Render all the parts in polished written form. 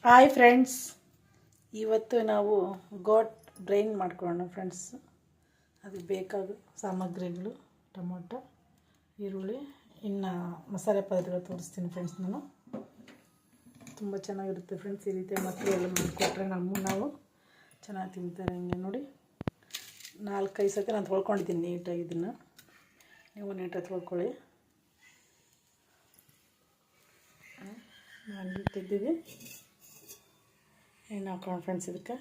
Hi friends, ಇವತ್ತು ನಾವು ಗೋಟ್ brain ಮಾಡ್ಕೊಳ್ಳೋಣ ಫ್ರೆಂಡ್ಸ್. ಅದಕ್ಕೆ ಬೇಕಾದ ಸಾಮಗ್ರಿಗಳು ಟೊಮೊಟೊ, ಈರುಳ್ಳಿ, ಇನ್ನು ಮಸಾಲೆ ಪದಾರ್ಥಗಳು ತೋರಿಸ್ತೀನಿ ಫ್ರೆಂಡ್ಸ್. ನಾನು ತುಂಬ ಚೆನ್ನಾಗಿರುತ್ತೆ ಫ್ರೆಂಡ್ಸ್. ಈ ರೀತಿ ಮಕ್ಕಳೆಲ್ಲ ಮಾಡಿಕೊಟ್ರೆ ನಾವು ಚೆನ್ನಾಗಿ ತಿಂತಾರೆ. ಹಿಂಗೆ ನೋಡಿ, 4-5 ಸತಿ ನಾನು ತೊಳ್ಕೊಂಡಿದ್ದೀನಿ ನೀಟಾಗಿ. ಇದನ್ನು ನೀವು ನೀಟಾಗಿ ತೊಳ್ಕೊಳ್ಳಿ. ನಾನು ತೆಗೆದಿದ್ದೆ ಎಣ್ಣೆ ಹಾಕೋಣ ಫ್ರೆಂಡ್ಸ್. ಇದಕ್ಕೆ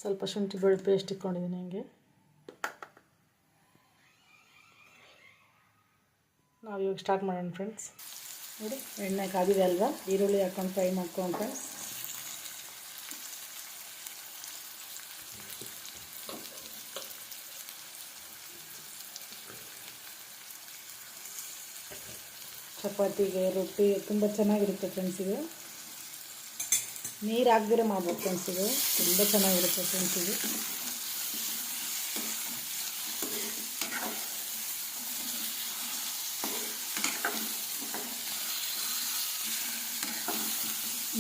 ಸ್ವಲ್ಪ ಶುಂಠಿ ಬೆಳ್ಳುಳ್ಳಿ ಪೇಸ್ಟ್ ಇಟ್ಕೊಂಡಿದ್ದೀನಿ. ಹಂಗೆ ನಾವು ಇವಾಗ ಸ್ಟಾರ್ಟ್ ಮಾಡೋಣ ಫ್ರೆಂಡ್ಸ್. ನೋಡಿ, ಎಣ್ಣೆ ಕಾದಿದೆ ಅಲ್ವಾ, ಈರುಳ್ಳಿ ಹಾಕೊಂಡು ಫ್ರೈ ಮಾಡ್ಕೊಂಡು ಫ್ರೆಂಡ್ಸ್. ಚಪಾತಿಗೆ, ರೊಟ್ಟಿ ತುಂಬ ಚೆನ್ನಾಗಿರುತ್ತೆ ಫ್ರೆಂಡ್ಸ್. ಇದು ನೀರು ಹಾಕ್ದಿರೆ ಮಾಡ್ಬೇಕು ಫ್ರೆಂಡ್ಸ್. ಇದು ತುಂಬ ಚೆನ್ನಾಗಿರುತ್ತೆ ಫ್ರೆಂಡ್ಸ್. ಇದು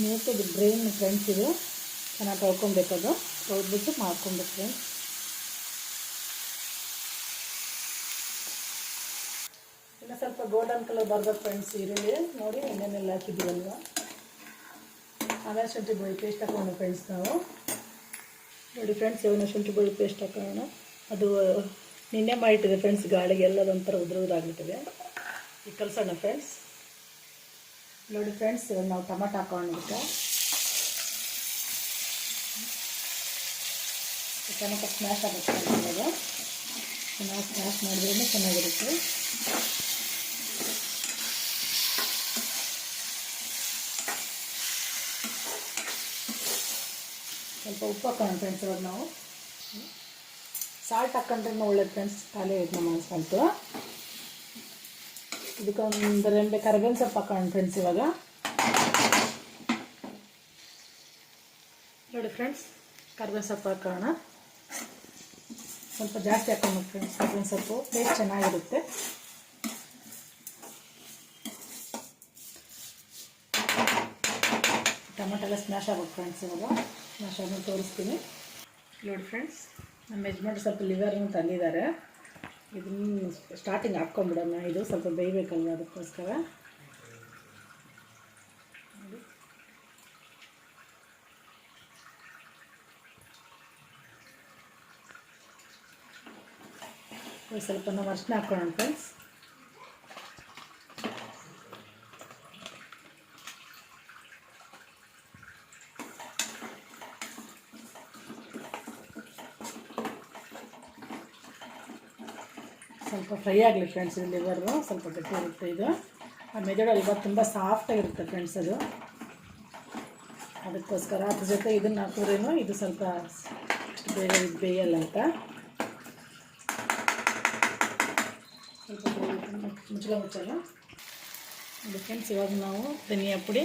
ನೀಟಾಗಿ ಬ್ರೈನ್ ಫ್ರೆಂಡ್ಸ್. ಇದು ಚೆನ್ನಾಗಿ ತೊಳ್ಕೊಬೇಕದು, ತೊಳೆದ್ಬಿಟ್ಟು ಮಾಡ್ಕೊಬೇಕು ಫ್ರೆಂಡ್ಸ್. ಇನ್ನು ಸ್ವಲ್ಪ ಗೋಲ್ಡನ್ ಕಲರ್ ಬರ್ಬೇಕು ಫ್ರೆಂಡ್ಸ್. ಈರುಳ್ಳಿ ನೋಡಿ, ಎಣ್ಣೆನೆಲ್ಲ ಹಾಕಿದ್ದೀವಲ್ವ. ಆಮೇಲೆ ಶುಂಠಿ ಬೆಳ್ಳುಳ್ಳಿ ಪೇಸ್ಟ್ ಹಾಕೋಣ ಫ್ರೆಂಡ್ಸ್. ನಾವು ನೋಡಿ ಫ್ರೆಂಡ್ಸ್, ಇವಾಗ ಶುಂಠಿ ಬೆಳ್ಳುಳ್ಳಿ ಪೇಸ್ಟ್ ಹಾಕೋಣ. ಅದು ನಿನ್ನೆ ಮಾಡಿಟ್ಟಿದೆ ಫ್ರೆಂಡ್ಸ್, ಗಾಳಿಗೆ ಎಲ್ಲ ಒಂಥರ ಉದುರಾಗ್ಬಿಟ್ಟಿದೆ. ಈಗ ಕಲಸೋಣ ಫ್ರೆಂಡ್ಸ್. ನೋಡಿ ಫ್ರೆಂಡ್ಸ್, ಇವಾಗ ನಾವು ಟೊಮೊಟೊ ಹಾಕೋಣ. ಇದಕ್ಕೆ ಟೊಮೊಟೊ ಸ್ಮ್ಯಾಶ್ ಆಗುತ್ತೆ. ಇವಾಗ ಚೆನ್ನಾಗಿ ಸ್ಮ್ಯಾಶ್ ಮಾಡಿದ್ರೂ ಚೆನ್ನಾಗಿರುತ್ತೆ. ಸ್ವಲ್ಪ ಉಪ್ಪು ಹಾಕೋಣ ಫ್ರೆಂಡ್ಸ್. ಇವಾಗ ನಾವು ಸಾಲ್ಟ್ ಹಾಕೊಂಡ್ರೆ ಒಳ್ಳೆದು ಫ್ರೆಂಡ್ಸ್. ಖಾಲಿ ಐತೆ ನಮ್ಮ ಸಾಲ್ಟು. ಇದಕ್ಕೊಂದು ರೆಂಬೆ ಕರಿಬೇವಿನ ಸೊಪ್ಪು ಹಾಕೋಣ ಫ್ರೆಂಡ್ಸ್. ಇವಾಗ ನೋಡಿ ಫ್ರೆಂಡ್ಸ್, ಕರಿಬೇವಿನ ಸೊಪ್ಪು ಹಾಕೋಣ. ಸ್ವಲ್ಪ ಜಾಸ್ತಿ ಹಾಕೋಣ ಫ್ರೆಂಡ್ಸ್. ಕರಿಬೇವಿನ ಸೊಪ್ಪು ಟೇಸ್ಟ್ ಚೆನ್ನಾಗಿರುತ್ತೆ. ಟೊಮೊಟೊ ಎಲ್ಲ ಸ್ಮ್ಯಾಶ್ ಆಗ್ಬೇಕು ಫ್ರೆಂಡ್ಸ್. ಇವಾಗ ಸ್ಮ್ಯಾಶ್ ಆದ್ಮೇಲೆ ತೋರಿಸ್ತೀನಿ. ನೋಡಿ ಫ್ರೆಂಡ್ಸ್, ನಮ್ಮ ಯಜಮಾನ್ರು ಸ್ವಲ್ಪ ಲಿವರ್ನು ತಂದಿದ್ದಾರೆ. ಇದನ್ನು ಸ್ಟಾರ್ಟಿಂಗ್ ಹಾಕ್ಕೊಂಬಿಡೋಣ. ಇದು ಸ್ವಲ್ಪ ಬೇಯಬೇಕಲ್ವ, ಅದಕ್ಕೋಸ್ಕರ. ನೋಡಿ, ಸ್ವಲ್ಪ ನಾವು ಅರಿಶಿನ ಹಾಕೋಣ ಫ್ರೆಂಡ್ಸ್. ಸ್ವಲ್ಪ ಫ್ರೈ ಆಗಲಿ ಫ್ರೆಂಡ್ಸ್. ಇದು ಲಿವರು ಸ್ವಲ್ಪ ಗಟ್ಟಿ ಇರುತ್ತೆ. ಇದು ಆ ಮೆದುಳು ಅಲ್ವಾ, ತುಂಬ ಸಾಫ್ಟಾಗಿರುತ್ತೆ ಫ್ರೆಂಡ್ಸ್. ಅದು ಅದಕ್ಕೋಸ್ಕರ ಅದ್ರ ಜೊತೆ ಇದನ್ನು ಹಾಕಿದ್ರೇನು ಇದು ಸ್ವಲ್ಪ ಅಷ್ಟು ಬೇಗ ಇದು ಬೇಯಲ್ಲ ಅಂತ. ಸ್ವಲ್ಪ ಮುಚ್ಚಲ್ಲ. ಇದು ಫ್ರೆಂಡ್ಸ್, ಇವಾಗ ನಾವು ಧನಿಯಾ ಪುಡಿ,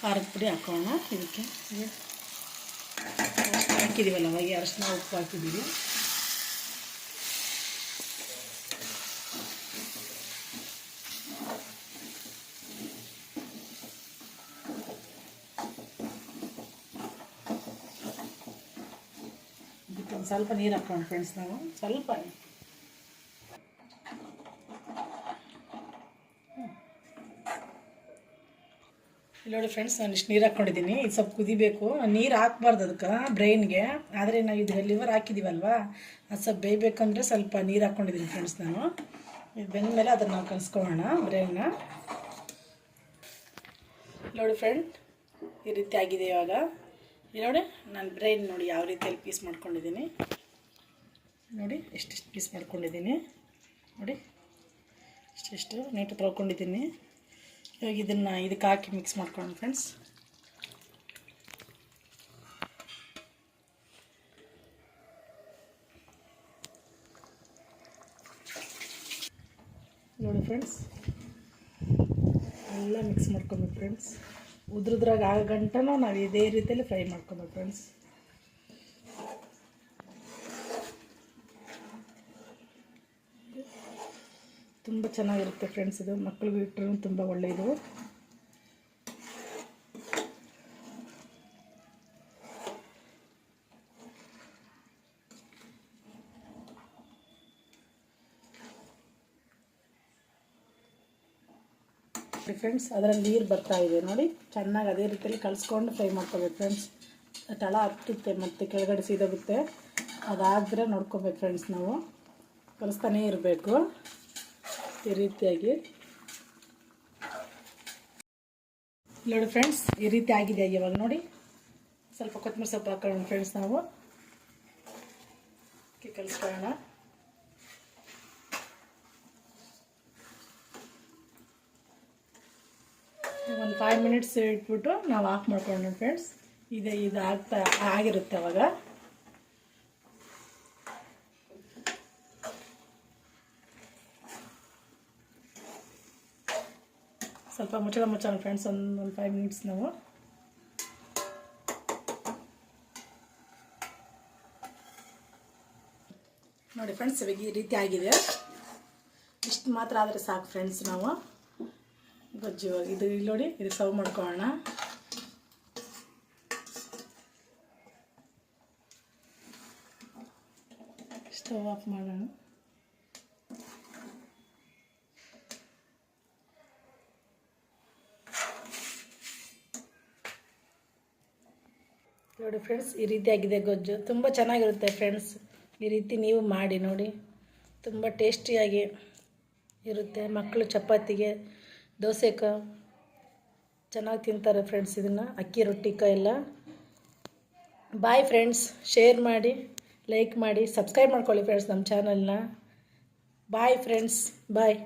ಖಾರದ ಪುಡಿ ಹಾಕೋಣ. ಇದಕ್ಕೆ ಹಾಕಿದ್ದೀವಲ್ಲ, ಅವಾಗ ಅರಿಶಿನ ಉಪ್ಪು ಹಾಕಿದ್ದೀವಿ. ಒಂದು ಸ್ವಲ್ಪ ನೀರು ಹಾಕೋಣ ಫ್ರೆಂಡ್ಸ್. ನಾವು ಸ್ವಲ್ಪ ನೋಡಿ ಫ್ರೆಂಡ್ಸ್, ನಾನು ಇಷ್ಟು ನೀರು ಹಾಕ್ಕೊಂಡಿದ್ದೀನಿ. ಇದು ಸ್ವಲ್ಪ ಕುದಿಬೇಕು. ನೀರು ಹಾಕ್ಬಾರ್ದು ಅದಕ್ಕೆ, ಬ್ರೈನ್ಗೆ. ಆದರೆ ನಾವು ಇದು ಲಿವರ್ ಹಾಕಿದ್ದೀವಲ್ವ, ಅದು ಸ್ವಲ್ಪ ಬೇಯಬೇಕಂದ್ರೆ ಸ್ವಲ್ಪ ನೀರು ಹಾಕ್ಕೊಂಡಿದ್ದೀನಿ ಫ್ರೆಂಡ್ಸ್. ನಾನು ಇದು ಬೆಂದ ಮೇಲೆ ಅದನ್ನು ನಾವು ಕಲಿಸ್ಕೊಳ್ಳೋಣ ಬ್ರೈನ್ನ. ನೋಡಿ ಫ್ರೆಂಡ್, ಈ ರೀತಿ ಆಗಿದೆ. ಇವಾಗ ನೋಡಿ, ನಾನು ಬ್ರೈನ್ ನೋಡಿ ಯಾವ ರೀತಿಯಲ್ಲಿ ಪೀಸ್ ಮಾಡ್ಕೊಂಡಿದ್ದೀನಿ. ನೋಡಿ ಎಷ್ಟೆಷ್ಟು ಪೀಸ್ ಮಾಡ್ಕೊಂಡಿದ್ದೀನಿ. ನೋಡಿ ಇಷ್ಟೆಷ್ಟು ನೀಟಾಗಿ ತೊಳ್ಕೊಂಡಿದ್ದೀನಿ. ಇವಾಗ ಇದನ್ನು ಇದಕ್ಕೆ ಹಾಕಿ ಮಿಕ್ಸ್ ಮಾಡ್ಕೊಳ್ಳೋಣ ಫ್ರೆಂಡ್ಸ್. ನೋಡಿ ಫ್ರೆಂಡ್ಸ್, ಎಲ್ಲ ಮಿಕ್ಸ್ ಮಾಡ್ಕೊಬೇಕು ಫ್ರೆಂಡ್ಸ್. ಉದ್ರದ್ರಾಗ ಆಗೋ ಗಂಟನೂ ನಾವು ಇದೇ ರೀತಿಯಲ್ಲಿ ಫ್ರೈ ಮಾಡ್ಕೊಬೇಕು ಫ್ರೆಂಡ್ಸ್. ತುಂಬ ಚೆನ್ನಾಗಿರುತ್ತೆ ಫ್ರೆಂಡ್ಸ್. ಇದು ಮಕ್ಕಳಿಗೂ ಇಟ್ಟರು ತುಂಬ ಒಳ್ಳೆಯದು. ಫ್ರೆಂಡ್ಸ್ ಅದರಲ್ಲಿ ನೀರು ಬರ್ತಾ ಇದೆ ನೋಡಿ. ಚೆನ್ನಾಗಿ ಅದೇ ರೀತಿಯಲ್ಲಿ ಕಲಿಸ್ಕೊಂಡು ಫ್ರೈ ಮಾಡ್ಕೋಬೇಕು ಫ್ರೆಂಡ್ಸ್. ತಳ ಹತ್ತುತ್ತೆ ಮತ್ತು ಕೆಳಗಡೆ ಸೀದೋಗುತ್ತೆ. ಅದಾದರೆ ನೋಡ್ಕೋಬೇಕು ಫ್ರೆಂಡ್ಸ್. ನಾವು ಕಲಿಸ್ತಾನೇ ಇರಬೇಕು ಈ ರೀತಿಯಾಗಿ. ನೋಡಿ ಫ್ರೆಂಡ್ಸ್, ಈ ರೀತಿ ಆಗಿದೆ ಇವಾಗ ನೋಡಿ. ಸ್ವಲ್ಪ ಕೊತ್ತಂಬರಿ ಸೊಪ್ಪು ಹಾಕೊಳ್ಳೋಣ ಫ್ರೆಂಡ್ಸ್. ನಾವು ಕಲಿಸ್ಕೊಳ್ಳೋಣ. ಒಂದು 5 ಮಿನಿಟ್ಸ್ ಇಟ್ಬಿಟ್ಟು ನಾವು ಆಫ್ ಮಾಡ್ಕೊಳ್ಳೋಣ ಫ್ರೆಂಡ್ಸ್. ಇದು ಆಗಿರುತ್ತೆ ಅವಾಗ. ಸ್ವಲ್ಪ ಮುಚ್ಚೋಣ ಫ್ರೆಂಡ್ಸ್. ಒಂದು 5 ಮಿನಿಟ್ಸ್ ನಾವು ನೋಡಿ ಫ್ರೆಂಡ್ಸ್. ಇವಾಗ ಈ ರೀತಿ ಆಗಿದೆ. ಇಷ್ಟು ಮಾತ್ರ ಆದರೆ ಸಾಕು ಫ್ರೆಂಡ್ಸ್. ನಾವು ಗೊಜ್ಜು ಇವಾಗ ಇದು ಇಲ್ಲಿ ನೋಡಿ, ಇದು ಸರ್ವ್ ಮಾಡ್ಕೊಳ್ಳೋಣ. ಸ್ಟವ್ ಆಫ್ ಮಾಡೋಣ. ನೋಡಿ ಫ್ರೆಂಡ್ಸ್, ಈ ರೀತಿ ಆಗಿದೆ ಗೊಜ್ಜು. ತುಂಬ ಚೆನ್ನಾಗಿರುತ್ತೆ ಫ್ರೆಂಡ್ಸ್. ಈ ರೀತಿ ನೀವು ಮಾಡಿ ನೋಡಿ, ತುಂಬ ಟೇಸ್ಟಿಯಾಗಿ ಇರುತ್ತೆ. ಮಕ್ಕಳು ಚಪಾತಿಗೆ, ದೋಸೆಗೆ ಚೆನ್ನಾಗಿ ತಿಂತಾರೆ ಫ್ರೆಂಡ್ಸ್. ಇದನ್ನು ಅಕ್ಕಿ ರೊಟ್ಟಿಗೆ ಎಲ್ಲ. Bye friends. ಶೇರ್ ಮಾಡಿ, ಲೈಕ್ ಮಾಡಿ, ಸಬ್ಸ್ಕ್ರೈಬ್ ಮಾಡ್ಕೊಳ್ಳಿ ಫ್ರೆಂಡ್ಸ್ ನಮ್ಮ ಚಾನಲ್ನ. ಬಾಯ್ ಫ್ರೆಂಡ್ಸ್, ಬಾಯ್.